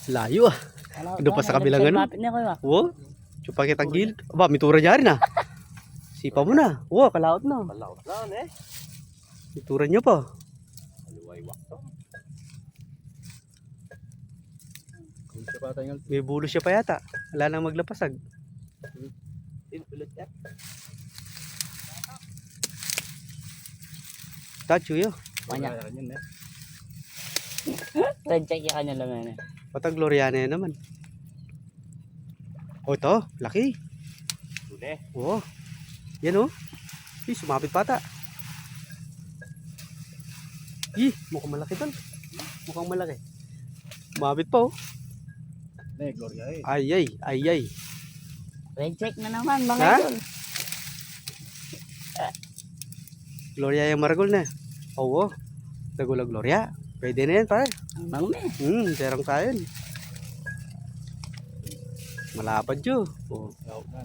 Layo ah. Doon pa sa kabilang ano. Wo. Chupa kita gilid. Aba, mitura niya rin ah. Sipa mo na. Wo, kalaot na. Malaot na eh. Mitura niya pa. Aluwaywak to. May bulo siya pa yata. Wala nang maglapasag. Ulit yan. Tacho yo. Kanya. Yan eh. Red check yung kanya laman eh. Patag Gloriana yan naman. Oh, ito. Laki. Huli. Oo. Yan oh. Sumapit pata. Mukhang malaki tol. Mukhang malaki. Sumapit pa oh. Gloria eh. Ay. Red check na naman mga Ha? idol. Gloria yung maragol na. Oo. Dagula Gloria. Pwede na yan pare. Ang mangme. Serang tayo. Malapad yun. Oh. Malaot na.